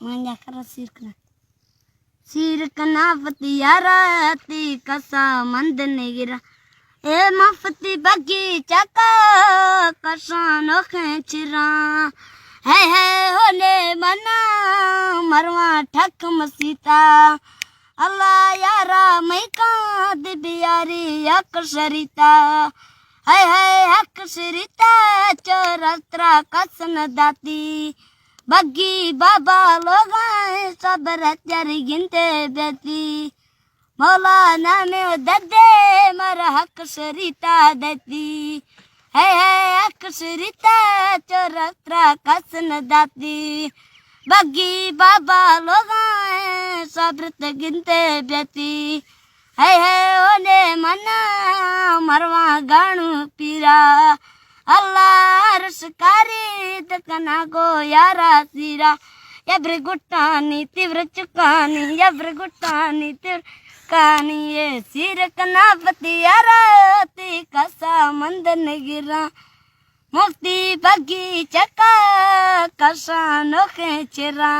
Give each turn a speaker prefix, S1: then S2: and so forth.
S1: मैं कर सिर कनावती याराती कसा मंद ने गिरा ए मफती बगीचा का कसानो खेचरा है होने मना मरवा ठक मसीता अल्लाह यारा मैं का दिबियारी अक्षरिता है अक्षरिता चोरत्रा कसन दाती बग्गी बाबा लोग सब रत्यारी गिनते बेती मौलाना में ददे मर हक सरिता देती है हक सरिता चोरत्रा कसन दाती बग्गी बाबा लोग सब रत गिनते बेती है ओने मना मरवा गाणु पीरा अल्लाह रसकारी तकना को यारा सीरा यब्र गुट्टानी तीव्र चुकानी यब्र गुट्टानी तीव्र कानी ये सिर कनावती याराती कसा मंद न गिरा मुफ्ती बगीचा का कसा नो खेचरा।